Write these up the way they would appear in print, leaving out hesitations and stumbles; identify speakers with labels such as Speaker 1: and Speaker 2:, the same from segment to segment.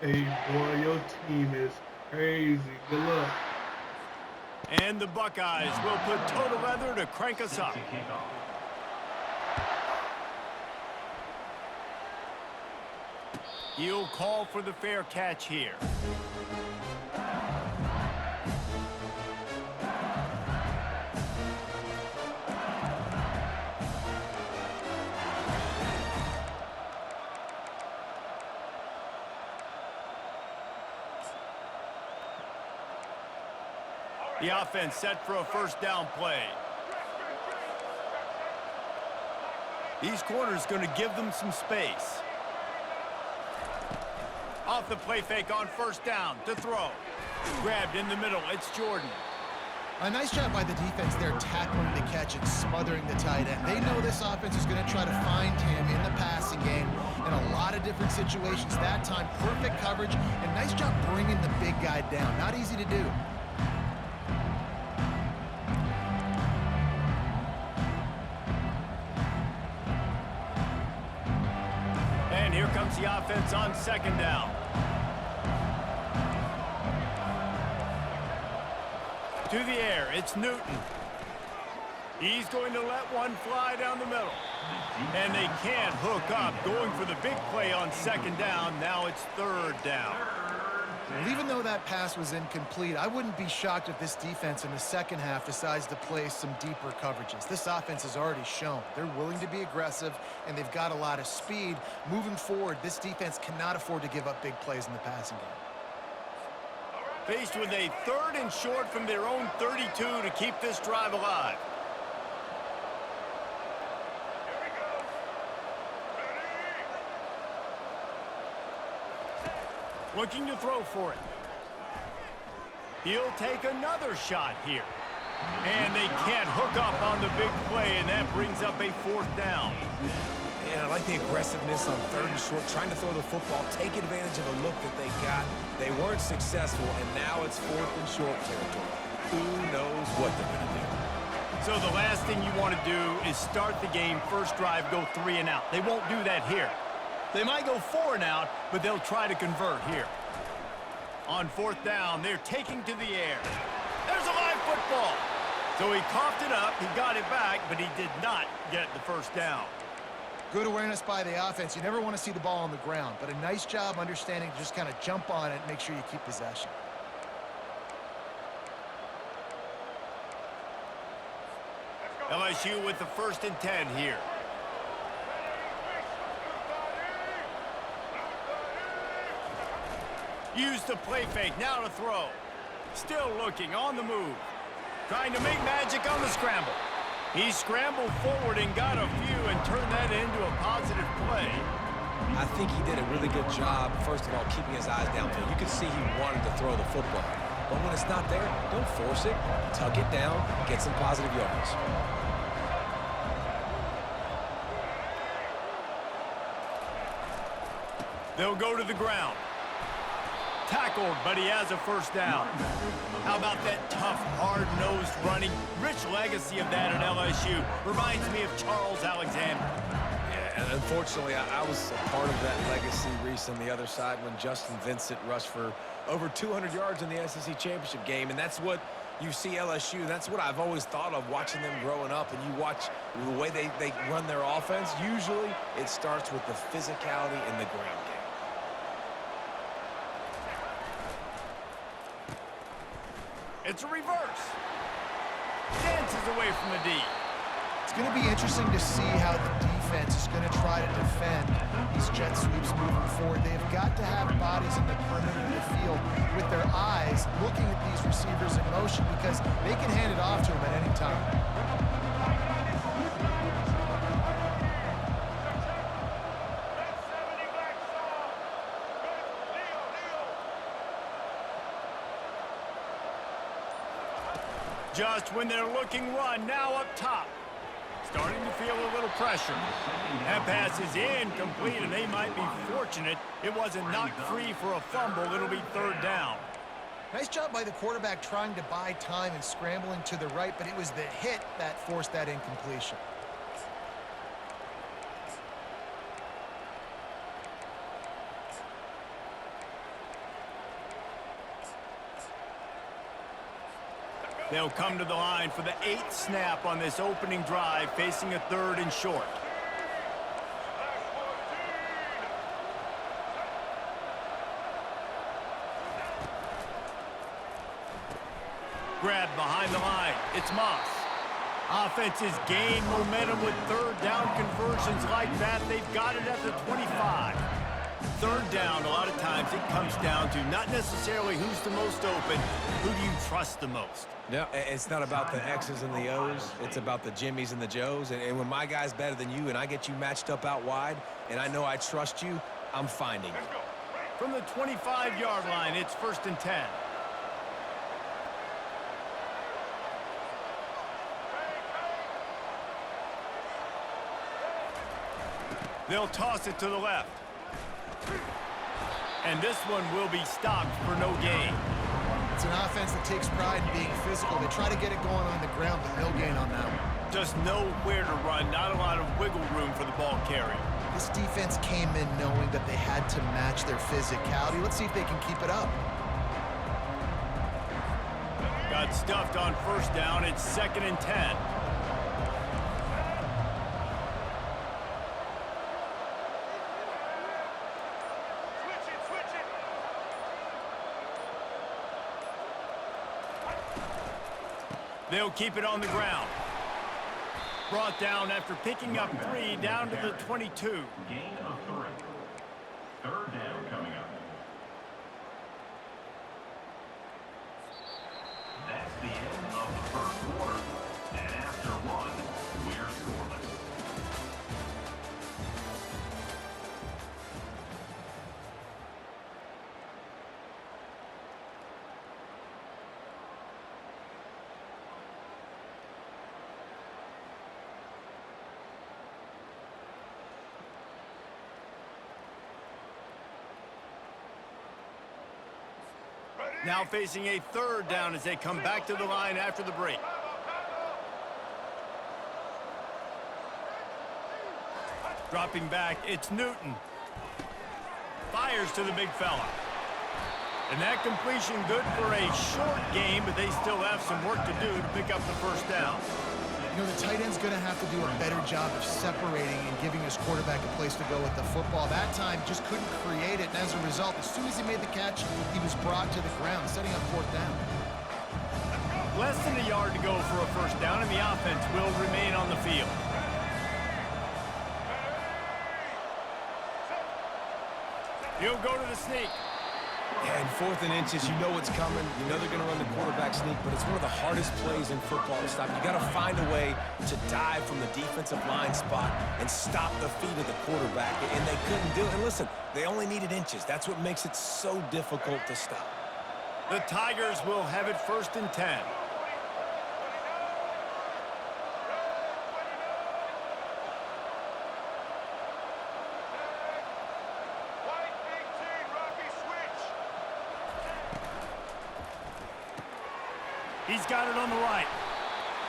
Speaker 1: Hey, boy, your team is crazy. Good luck.
Speaker 2: And the Buckeyes will put toe together to crank us up. He'll call for the fair catch here. The offense set for a first down play. These corners going to give them some space. Off the play fake on first down to throw. Grabbed in the middle. It's Jordan.
Speaker 3: A nice job by the defense there tackling the catch and smothering the tight end. They know this offense is going to try to find him in the passing game in a lot of different situations. That time, perfect coverage and nice job bringing the big guy down. Not easy to do.
Speaker 2: And here comes the offense on second down. To the air, it's Newton. He's going to let one fly down the middle. And they can't hook up, going for the big play on second down. Now it's third down.
Speaker 3: Well, even though that pass was incomplete, I wouldn't be shocked if this defense in the second half decides to play some deeper coverages. This offense has already shown they're willing to be aggressive, and they've got a lot of speed. Moving forward, this defense cannot afford to give up big plays in the passing game.
Speaker 2: Faced with a third and short from their own 32 to keep this drive alive. Looking to throw for it. He'll take another shot here. And they can't hook up on the big play, and that brings up a fourth down.
Speaker 4: Yeah, I like the aggressiveness on third and short, trying to throw the football, take advantage of a look that they got. They weren't successful, and now it's fourth and short territory. Who knows what they're going to do?
Speaker 2: So the last thing you want to do is start the game, first drive, go 3 and out. They won't do that here. They might go 4 and out, but they'll try to convert here. On fourth down, they're taking to the air. There's a live football. So he coughed it up, he got it back, but he did not get the first down.
Speaker 3: Good awareness by the offense. You never want to see the ball on the ground, but a nice job understanding to just kind of jump on it and make sure you keep possession.
Speaker 2: LSU with the 1st and 10 here. Use the play fake, now to throw. Still looking, on the move. Trying to make magic on the scramble. He scrambled forward and got a few and turned that into a positive play.
Speaker 4: I think he did a really good job, first of all, keeping his eyes downfield. You could see he wanted to throw the football. But when it's not there, don't force it. Tuck it down, get some positive yards.
Speaker 2: They'll go to the ground. Tackled, but he has a first down. How about that tough, hard-nosed running? Rich legacy of that at LSU. Reminds me of Charles Alexander.
Speaker 4: Yeah, and unfortunately, I was a part of that legacy, Reese, on the other side when Justin Vincent rushed for over 200 yards in the SEC Championship game, and that's what you see LSU. That's what I've always thought of watching them growing up, and you watch the way they run their offense. Usually, it starts with the physicality in the ground game.
Speaker 2: It's a reverse. Dances away from the D.
Speaker 3: It's going to be interesting to see how the defense is going to try to defend these jet sweeps moving forward. They've got to have bodies in the perimeter of the field with their eyes looking at these receivers in motion because they can hand it off to them at any time.
Speaker 2: Just when they're looking run, now up top. Starting to feel a little pressure. That pass is incomplete, and they might be fortunate it wasn't knocked free for a fumble. It'll be third down.
Speaker 3: Nice job by the quarterback trying to buy time and scrambling to the right, but it was the hit that forced that incompletion.
Speaker 2: They'll come to the line for the 8th snap on this opening drive, facing a 3rd and short. Grab behind the line. It's Moss. Offenses gain momentum with 3rd down conversions like that. They've got it at the 25. 3rd down, a lot of times it comes down to not necessarily who's the most open, who do you trust the most?
Speaker 4: Yeah, it's not about the X's and the O's. It's about the Jimmys and the Joes. And when my guy's better than you and I get you matched up out wide and I know I trust you, I'm finding you.
Speaker 2: From the 25-yard line, it's 1st and 10. They'll toss it to the left. And this one will be stopped for no gain.
Speaker 3: It's an offense that takes pride in being physical. They try to get it going on the ground, but no gain on that one.
Speaker 2: Just know where to run. Not a lot of wiggle room for the ball carrier.
Speaker 3: This defense came in knowing that they had to match their physicality. Let's see if they can keep it up.
Speaker 2: Got stuffed on 1st down. It's 2nd and 10. They'll keep it on the ground. Brought down after picking up 3 down to the 22.
Speaker 5: Gain of 3. 3rd down coming up. That's the end of the 1st quarter. And after 1, we're scoreless.
Speaker 2: Now facing a 3rd down as they come back to the line after the break. Dropping back, it's Newton. Fires to the big fella. And that completion good for a short game, but they still have some work to do to pick up the 1st down.
Speaker 3: You know, the tight end's going to have to do a better job of separating and giving his quarterback a place to go with the football. That time just couldn't create it, and as a result, as soon as he made the catch, he was brought to the ground, setting up 4th down.
Speaker 2: Less than a yard to go for a 1st down, and the offense will remain on the field. He'll go to the sneak.
Speaker 4: And 4th and inches, you know what's coming. You know they're going to run the quarterback sneak, but it's one of the hardest plays in football to stop. You got to find a way to dive from the defensive line spot and stop the feet of the quarterback, and they couldn't do it. And listen, they only needed inches. That's what makes it so difficult to stop.
Speaker 2: The Tigers will have it 1st and 10. He's got it on the right.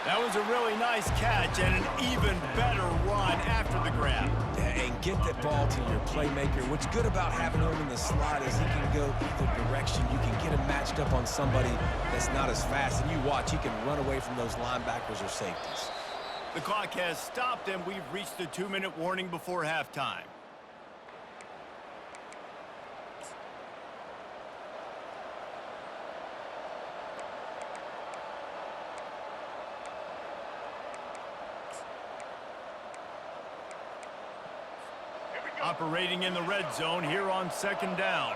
Speaker 2: That was a really nice catch and an even better run after the grab.
Speaker 4: Yeah, and get that ball to your playmaker. What's good about having him in the slot is he can go either direction. You can get him matched up on somebody that's not as fast. And you watch, he can run away from those linebackers or safeties.
Speaker 2: The clock has stopped, and we've reached the 2-minute warning before halftime. Operating in the red zone here on 2nd down.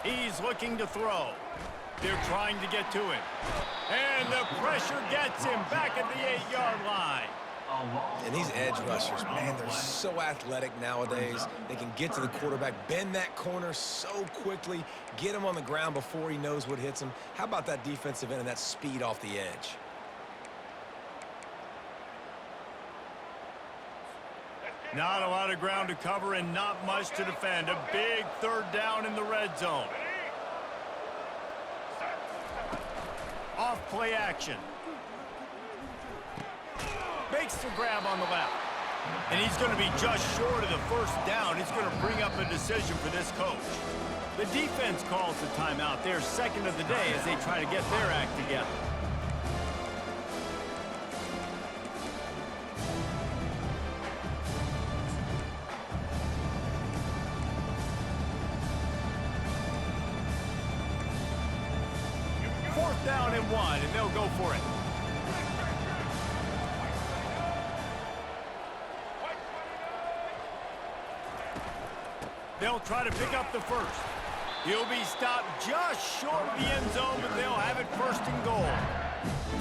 Speaker 2: He's looking to throw. They're trying to get to him. And the pressure gets him back at the 8-yard line.
Speaker 4: And these edge rushers, man, they're so athletic nowadays. They can get to the quarterback, bend that corner so quickly, get him on the ground before he knows what hits him. How about that defensive end and that speed off the edge?
Speaker 2: Not a lot of ground to cover and not much to defend. A big 3rd down in the red zone. Off play action. Makes the grab on the left. And he's going to be just short of the first down. It's going to bring up a decision for this coach. The defense calls the timeout. They're second of the day as they try to get their act together. Fourth down and 1, and they'll go for it. They'll try to pick up the first. He'll be stopped just short of the end zone, but they'll have it first and goal.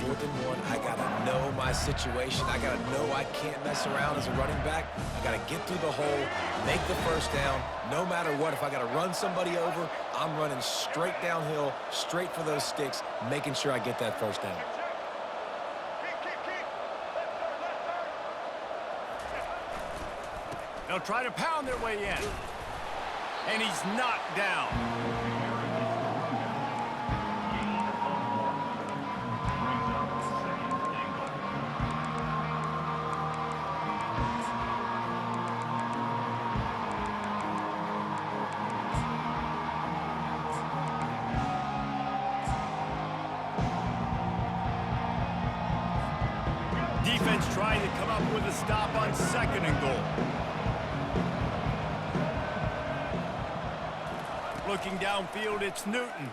Speaker 4: 4th and 1, I got to know my situation. I got to know I can't mess around as a running back. I got to get through the hole, make the first down. No matter what, if I got to run somebody over, I'm running straight downhill, straight for those sticks, making sure I get that first down.
Speaker 2: They'll try to pound their way in. And he's knocked down. Defense trying to come up with a stop on 2nd and goal. Looking downfield, it's Newton.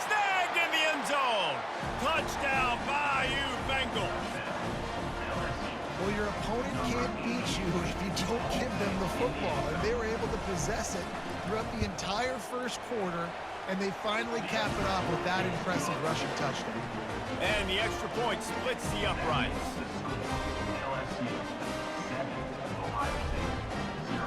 Speaker 2: Snagged in the end zone. Touchdown, Bayou Bengals.
Speaker 3: Well, your opponent can't beat you if you don't give them the football. And they were able to possess it throughout the entire first quarter, and they finally cap it off with that impressive rushing touchdown.
Speaker 2: And the extra point splits the uprights.
Speaker 5: LSU 7, Ohio State 0.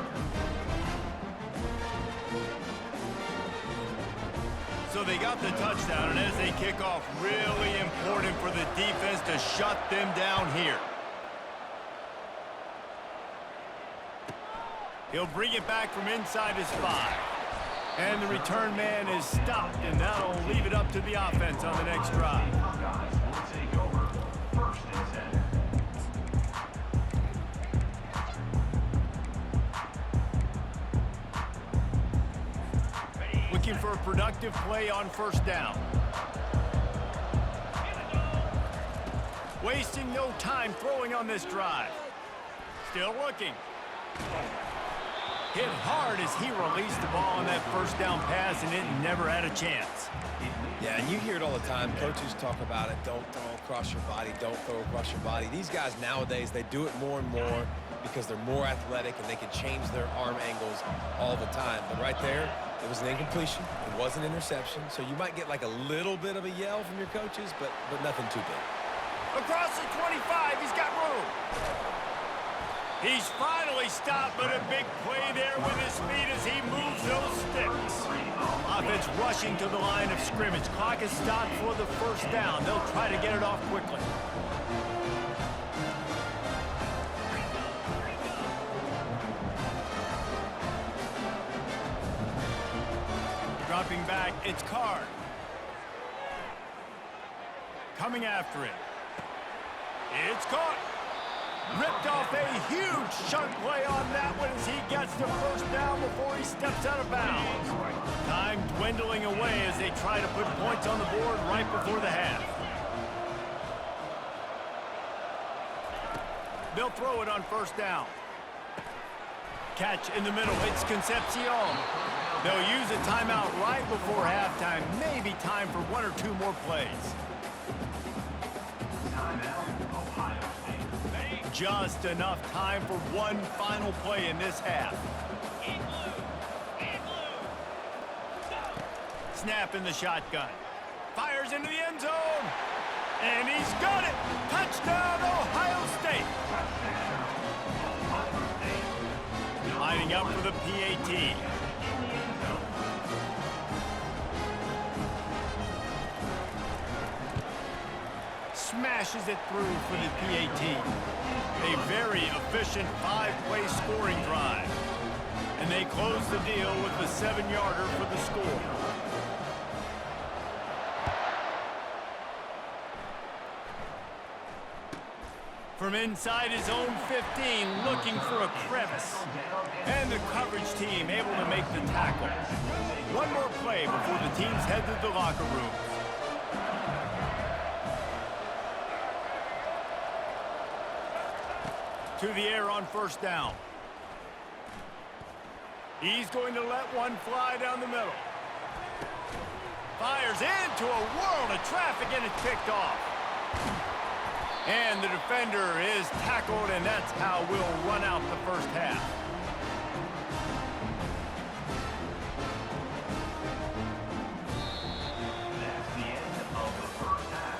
Speaker 2: So they got the touchdown, and as they kick off, really important for the defense to shut them down here. He'll bring it back from inside his 5. And the return man is stopped, and that'll leave it up to the offense on the next drive.
Speaker 5: Buckeyes will take over 1st and 10.
Speaker 2: Looking for a productive play on 1st down. Wasting no time throwing on this drive. Still looking. Hit hard as he released the ball on that 1st down pass, and it never had a chance.
Speaker 4: Yeah, and you hear it all the time. Coaches talk about it. Don't throw across your body. Don't throw across your body. These guys nowadays, they do it more and more because they're more athletic and they can change their arm angles all the time. But right there, it was an incompletion. It was an interception. So you might get like a little bit of a yell from your coaches, but nothing too big.
Speaker 2: Across the 25, he's got room. He's finally stopped, but a big play there with his feet as he moves those sticks. Offense rushing to the line of scrimmage. Clock is stopped for the 1st down. They'll try to get it off quickly. Dropping back, it's Card. Coming after it. It's caught. Ripped off a huge chunk play on that one as he gets the 1st down before he steps out of bounds. Time dwindling away as they try to put points on the board right before the half. They'll throw it on 1st down. Catch in the middle. It's Concepcion. They'll use a timeout right before halftime. Maybe time for 1 or 2 more plays. Just enough time for one final play in this half. Snap in the shotgun. Fires into the end zone. And he's got it. Touchdown, Ohio State. Lining up for the PAT. Smashes it through for the PAT. A very efficient 5-play scoring drive. And they close the deal with the 7-yarder for the score. From inside his own 15, looking for a crevice. And the coverage team able to make the tackle. One more play before the teams head to the locker room. To the air on first down. He's going to let one fly down the middle. Fires into a world of traffic, and it's picked off. And the defender is tackled, and that's how we'll run out the first half.
Speaker 5: That's the end of the first half,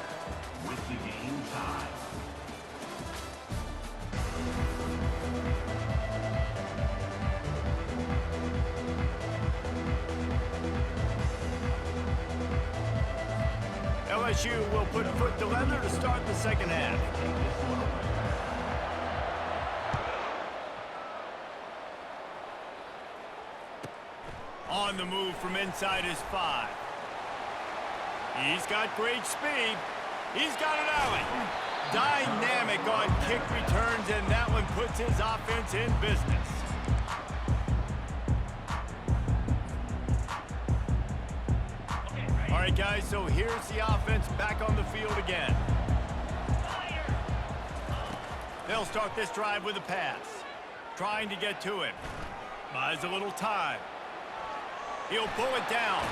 Speaker 5: with the game tied.
Speaker 2: LSU will put foot to leather to start the second half. On the move from inside his 5. He's got great speed. He's got an alley. Dynamic on kick returns, and that one puts his offense in business. All right, guys, so here's the offense back on the field again. They'll start this drive with a pass. Trying to get to him. Buys a little time. He'll pull it down.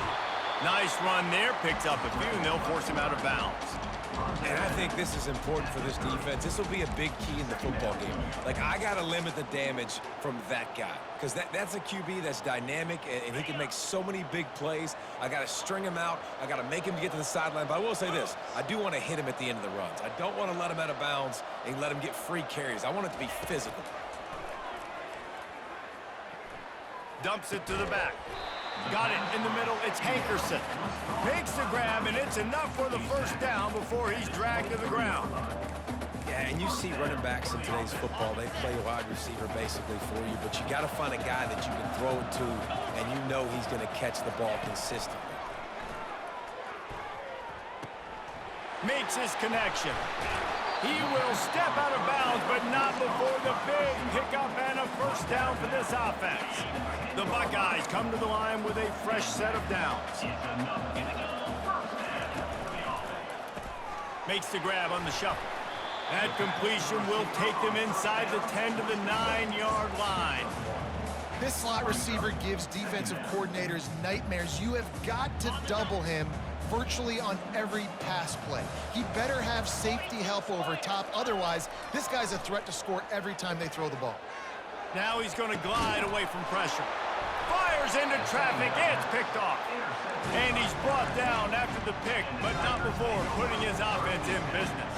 Speaker 2: Nice run there. Picks up a few, and they'll force him out of bounds.
Speaker 4: And I think this is important for this defense. This will be a big key in the football game. Like, I got to limit the damage from that guy. Because that's a QB that's dynamic, and he can make so many big plays. I got to string him out. I got to make him get to the sideline. But I will say this. I do want to hit him at the end of the runs. I don't want to let him out of bounds and let him get free carries. I want it to be physical.
Speaker 2: Dumps it to the back. Got it in the middle. It's Hankerson. Makes the grab, and it's enough for the first down before he's dragged to the ground.
Speaker 4: Yeah, and you see running backs in today's football, they play wide receiver basically for you, but you got to find a guy that you can throw it to, and you know he's going to catch the ball consistently.
Speaker 2: Makes his connection. He will step out of bounds, but not before the big pickup and a first down for this offense. The Buckeyes come to the line with a fresh set of downs. Makes the grab on the shuffle. That completion will take them inside the 10 to the 9-yard line.
Speaker 3: This slot receiver gives defensive coordinators nightmares. You have got to double him virtually on every pass play. He better have safety help over top. Otherwise, this guy's a threat to score every time they throw the ball.
Speaker 2: Now he's going to glide away from pressure. Fires into traffic. It's picked off. And he's brought down after the pick, but not before putting his offense in business.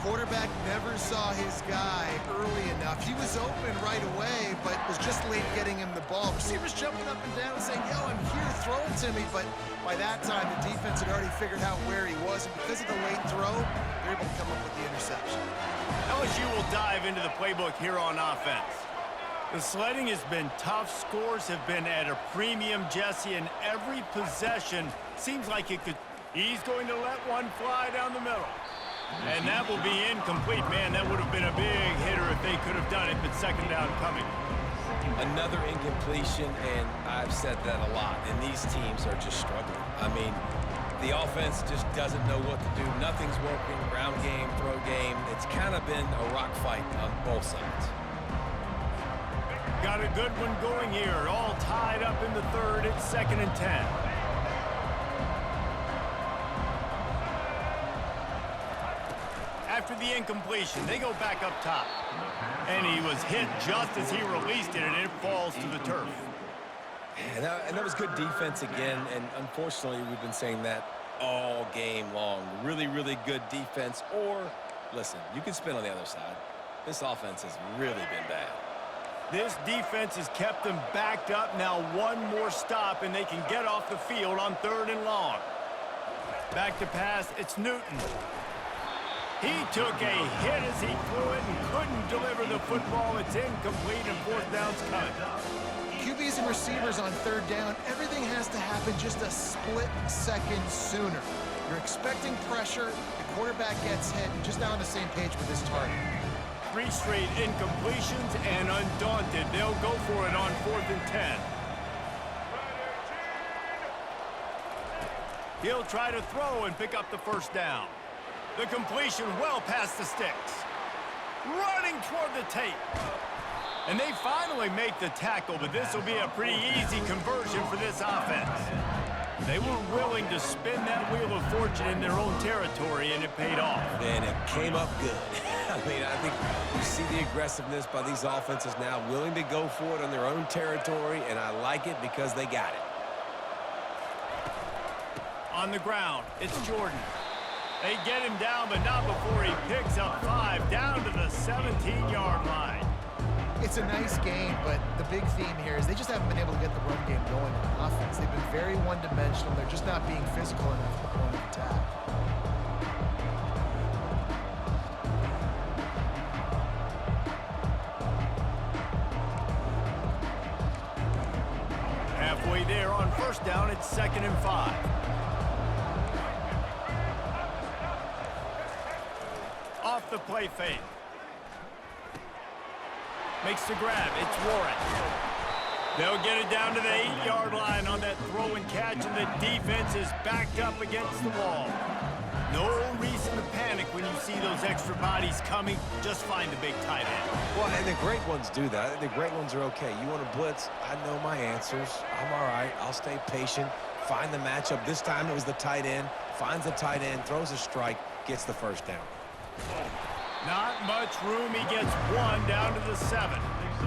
Speaker 3: Quarterback never saw his guy early enough. He was open right away, but was just late getting him the ball. Receivers jumping up and down saying, yo, I'm here, throw it to me. But by that time, the defense had already figured out where he was. And because of the late throw, they're able to come up with the interception.
Speaker 2: LSU will dive into the playbook here on offense. The sledding has been tough. Scores have been at a premium, Jesse, and every possession seems like it could. He's going to let one fly down the middle. And that will be incomplete. Man, that would have been a big hitter if they could have done it, but second down coming.
Speaker 4: Another incompletion, and I've said that a lot, and these teams are just struggling. I mean, the offense just doesn't know what to do. Nothing's working, ground game, throw game. It's kind of been a rock fight on both sides.
Speaker 2: Got a good one going here. All tied up in the third. It's 2nd and 10. After the incompletion, they go back up top. And he was hit just as he released it, and it falls to the turf.
Speaker 4: And that was good defense again, and unfortunately, we've been saying that all game long. Really, really good defense. Or, listen, you can spin on the other side. This offense has really been bad.
Speaker 2: This defense has kept them backed up. Now one more stop, and they can get off the field on 3rd and long. Back to pass, it's Newton. He took a hit as he flew it and couldn't deliver the football. It's incomplete, and 4th down's coming.
Speaker 3: QBs and receivers on 3rd down, everything has to happen just a split second sooner. You're expecting pressure, the quarterback gets hit, and just not on the same page with his target.
Speaker 2: 3 straight incompletions, and undaunted, they'll go for it on 4th and 10. He'll try to throw and pick up the first down. The completion well past the sticks. Running toward the tape. And they finally make the tackle, but this will be a pretty easy conversion for this offense. They were willing to spin that wheel of fortune in their own territory, and it paid off.
Speaker 4: And it came up good. I mean, I think you see the aggressiveness by these offenses now, willing to go for it on their own territory, and I like it because they got it.
Speaker 2: On the ground, it's Jordan. They get him down, but not before he picks up 5 down to the 17-yard line.
Speaker 3: It's a nice game, but the big theme here is they just haven't been able to get the run game going on offense. They've been very one-dimensional. They're just not being physical enough at the point of attack.
Speaker 2: Halfway there on first down, it's 2nd and 5. Off the play fake. Makes the grab. It's Warren. They'll get it down to the 8-yard line on that throw and catch, and the defense is backed up against the wall. No reason to panic when you see those extra bodies coming. Just find the big tight end.
Speaker 4: Well, and the great ones do that. The great ones are okay. You want to blitz? I know my answers. I'm all right. I'll stay patient. Find the matchup. This time it was the tight end. Finds the tight end, throws a strike, gets the first down.
Speaker 2: Not much room. He gets 1 down to the 7.
Speaker 5: It's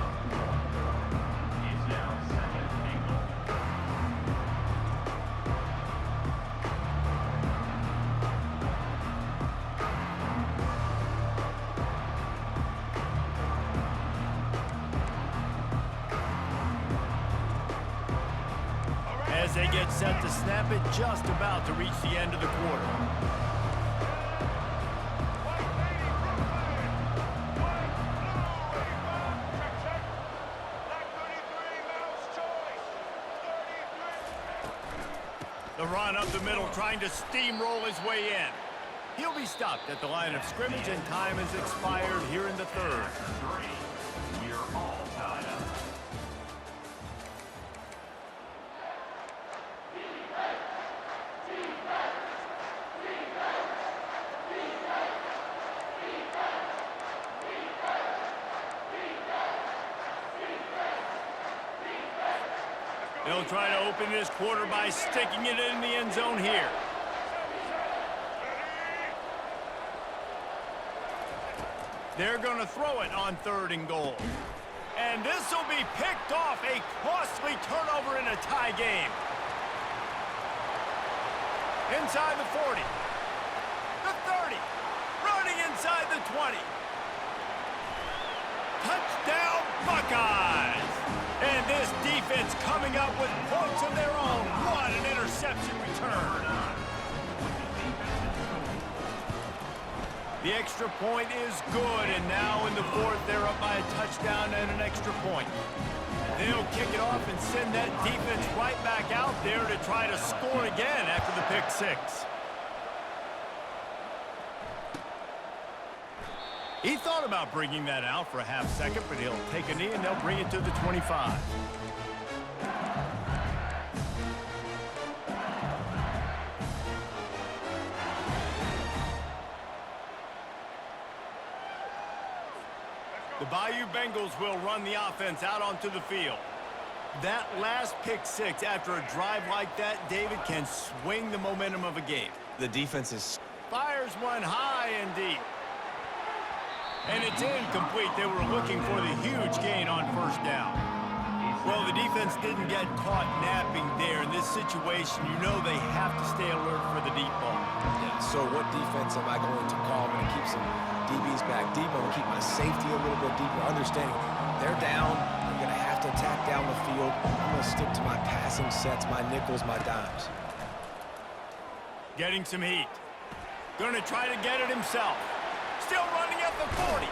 Speaker 5: now 2nd and goal.
Speaker 2: As they get set to snap it, just about to reach the end of the quarter. The run up the middle, trying to steamroll his way in. He'll be stopped at the line of scrimmage, and time has expired here in the 3rd.
Speaker 5: After 3, we're all tied up.
Speaker 2: They'll try to open this quarter by sticking it in the end zone here. They're going to throw it on 3rd and goal. And this will be picked off, a costly turnover in a tie game. Inside the 40. The 30. Running inside the 20. Touchdown, Buckeyes! And this defense coming up with points of their own. What an interception return. The extra point is good, and now in the 4th, they're up by a touchdown and an extra point. They'll kick it off and send that defense right back out there to try to score again after the pick 6. He thought about bringing that out for a half second, but he'll take a knee and they'll bring it to the 25. The Bayou Bengals will run the offense out onto the field. That last pick 6 after a drive like that, David, can swing the momentum of a game.
Speaker 4: The defense is...
Speaker 2: Fires one high and deep. And it's incomplete. They were looking for the huge gain on first down. Well, the defense didn't get caught napping there. In this situation, you know they have to stay alert for the deep ball.
Speaker 4: Yeah, so what defense am I going to call? I'm going to keep some DBs back deep. I'm going to keep my safety a little bit deeper. Understanding they're down. I'm going to have to attack down the field. I'm going to stick to my passing sets, my nickels, my dimes.
Speaker 2: Getting some heat. Going to try to get it himself. Still running at the 40.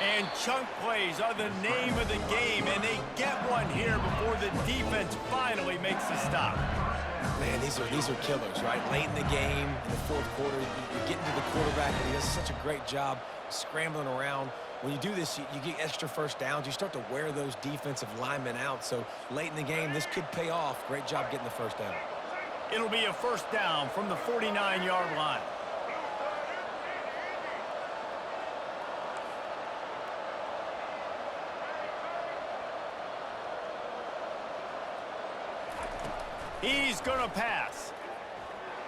Speaker 2: And chunk plays are the name of the game, and they get one here before the defense finally makes the stop.
Speaker 4: Man, these are killers, right? Late in the game, in the fourth quarter, you're getting to the quarterback, and he does such a great job scrambling around. When you do this, you get extra first downs. You start to wear those defensive linemen out. So late in the game, this could pay off. Great job getting the first down.
Speaker 2: It'll be a first down from the 49-yard line. He's going to pass.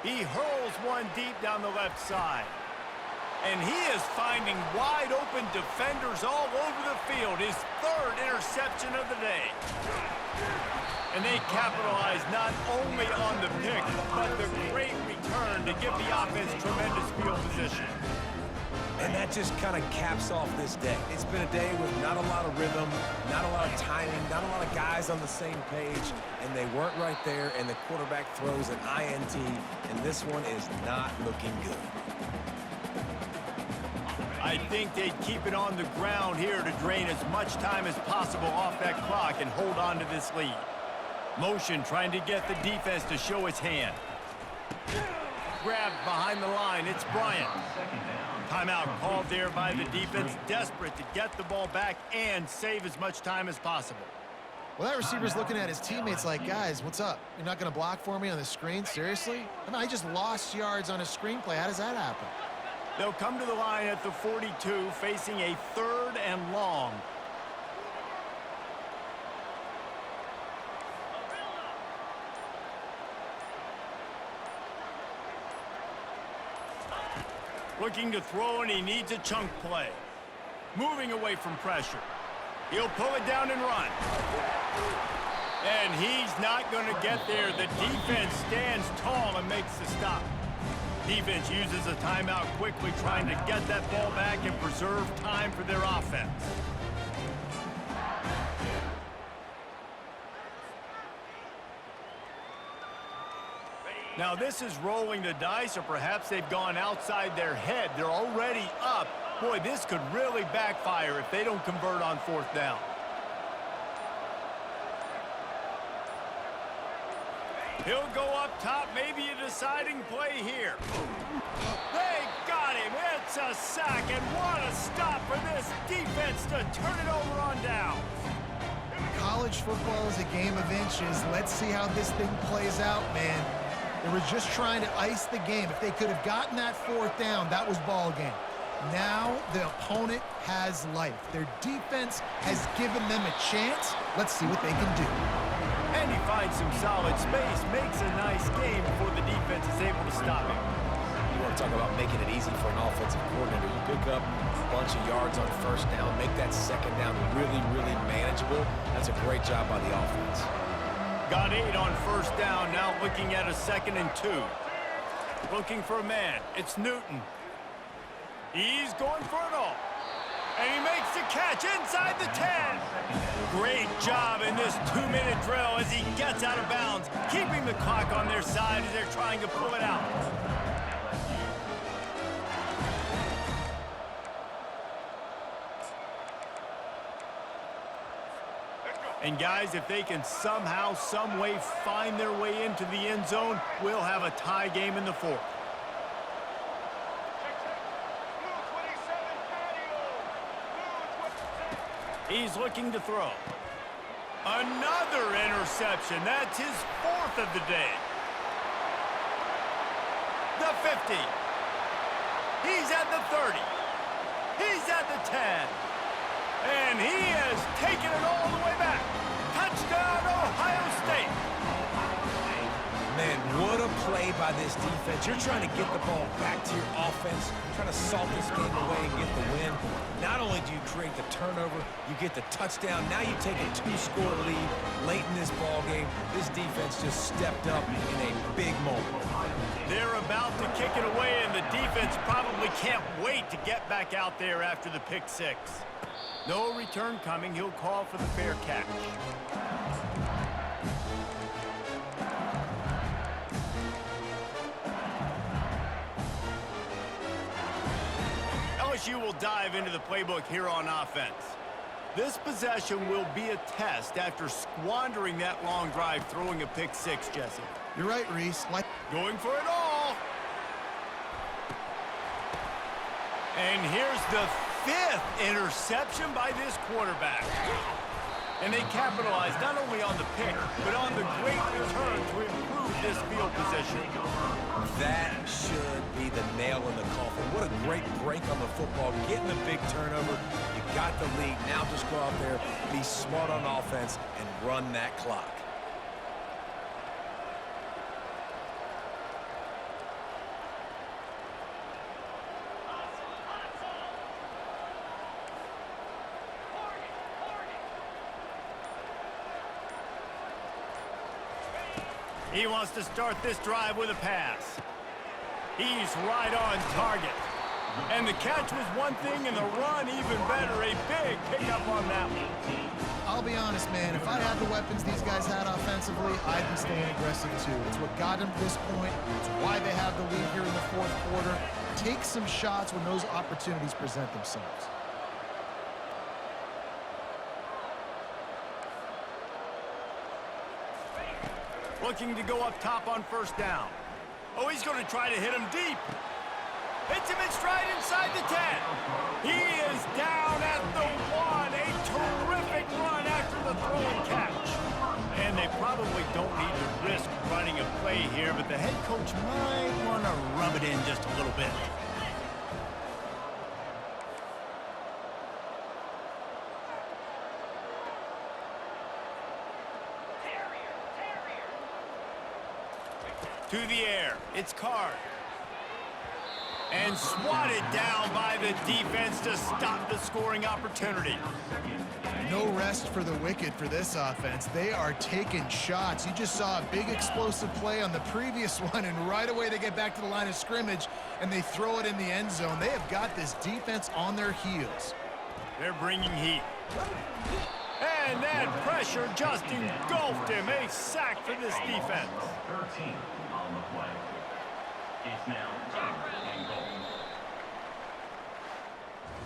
Speaker 2: He hurls one deep down the left side. And he is finding wide-open defenders all over the field. His third interception of the day. And they capitalize not only on the pick, but the great return to give the offense tremendous field position.
Speaker 4: And that just kind of caps off this day. It's been a day with not a lot of rhythm, not a lot of timing, not a lot of guys on the same page, and they weren't right there, and the quarterback throws an INT, and this one is not looking good.
Speaker 2: I think they'd keep it on the ground here to drain as much time as possible off that clock and hold on to this lead. Motion trying to get the defense to show its hand. Grabbed behind the line, it's Bryant. Timeout called there by the defense, desperate to get the ball back and save as much time as possible.
Speaker 3: Well, that receiver's looking at his teammates like, guys, what's up? You're not going to block for me on the screen? Seriously? I mean, I just lost yards on a screenplay. How does that happen?
Speaker 2: They'll come to the line at the 42, facing a 3rd and long. Looking to throw, and he needs a chunk play. Moving away from pressure. He'll pull it down and run. And he's not going to get there. The defense stands tall and makes the stop. Defense uses a timeout quickly, trying to get that ball back and preserve time for their offense. Now this is rolling the dice, or perhaps they've gone outside their head. They're already up. Boy, this could really backfire if they don't convert on 4th down. He'll go up top, maybe a deciding play here. They got him. It's a sack, and what a stop for this defense to turn it over on down.
Speaker 3: College football is a game of inches. Let's see how this thing plays out, man. They were just trying to ice the game. If they could have gotten that 4th down, that was ball game. Now the opponent has life. Their defense has given them a chance. Let's see what they can do.
Speaker 2: And he finds some solid space, makes a nice game before the defense is able to stop him.
Speaker 4: You want to talk about making it easy for an offensive coordinator. You pick up a bunch of yards on 1st down, make that 2nd down really, really manageable. That's a great job by the offense.
Speaker 2: Got 8 on 1st down, now looking at a 2nd and 2. Looking for a man, it's Newton. He's going for it all. And he makes the catch inside the 10. Great job in this 2-minute drill as he gets out of bounds, keeping the clock on their side as they're trying to pull it out. And guys, if they can somehow, some way find their way into the end zone, we'll have a tie game in the 4th. He's looking to throw. Another interception. That's his 4th of the day. The 50. He's at the 30. He's at the 10. And he has taken it all the way back. Touchdown, Ohio State.
Speaker 4: Man, what a play by this defense. You're trying to get the ball back to your offense, trying to salt this game away and get the win. Not only do you create the turnover, you get the touchdown. Now you take a 2-score lead late in this ball game. This defense just stepped up in a big moment.
Speaker 2: They're about to kick it away, and the defense probably can't wait to get back out there after the pick 6. No return coming. He'll call for the fair catch. LSU will dive into the playbook here on offense. This possession will be a test after squandering that long drive, throwing a pick 6, Jesse.
Speaker 3: You're right, Reese.
Speaker 2: Going for it all. And here's the 5th interception by this quarterback. And they capitalized not only on the pick, but on the great return to improve this field position.
Speaker 4: That should be the nail in the coffin. What a great break on the football, getting the big turnover. You got the lead. Now just go out there, be smart on offense, and run that clock.
Speaker 2: He wants to start this drive with a pass. He's right on target. And the catch was one thing, and the run even better. A big pickup on that one.
Speaker 3: I'll be honest, man. If I had the weapons these guys had offensively, I'd be staying aggressive too. It's what got them to this point. It's why they have the lead here in the 4th quarter. Take some shots when those opportunities present themselves.
Speaker 2: Looking to go up top on 1st down. Oh, he's going to try to hit him deep. Hits him in stride inside the 10. He is down at the 1. A terrific run after the throw and catch. And they probably don't need to risk running a play here, but the head coach might want to rub it in just a little bit. To the air, it's Card. And swatted down by the defense to stop the scoring opportunity.
Speaker 3: No rest for the wicked for this offense. They are taking shots. You just saw a big explosive play on the previous one, and right away they get back to the line of scrimmage, and they throw it in the end zone. They have got this defense on their heels.
Speaker 2: They're bringing heat. And that pressure just engulfed him. A sack for this defense.
Speaker 5: 13 on the play. It's now 3rd and goal.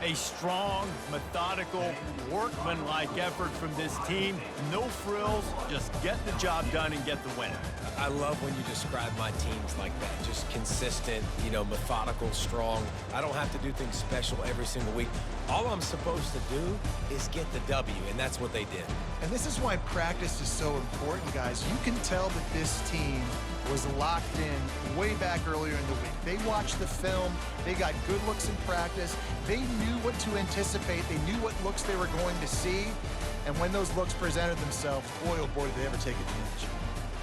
Speaker 2: A strong, methodical, workmanlike effort from this team. No frills, just get the job done and get the win.
Speaker 4: I love when you describe my teams like that. Just consistent, you know, methodical, strong. I don't have to do things special every single week. All I'm supposed to do is get the W, and that's what they did.
Speaker 3: And this is why practice is so important, guys. You can tell that this team was locked in way back earlier in the week. They watched the film. They got good looks in practice. They knew what to anticipate. They knew what looks they were going to see. And when those looks presented themselves, boy, oh boy, did they ever take advantage.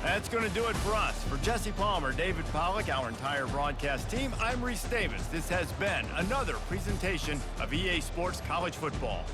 Speaker 2: That's going to do it for us. For Jesse Palmer, David Pollack, our entire broadcast team, I'm Reese Davis. This has been another presentation of EA Sports College Football.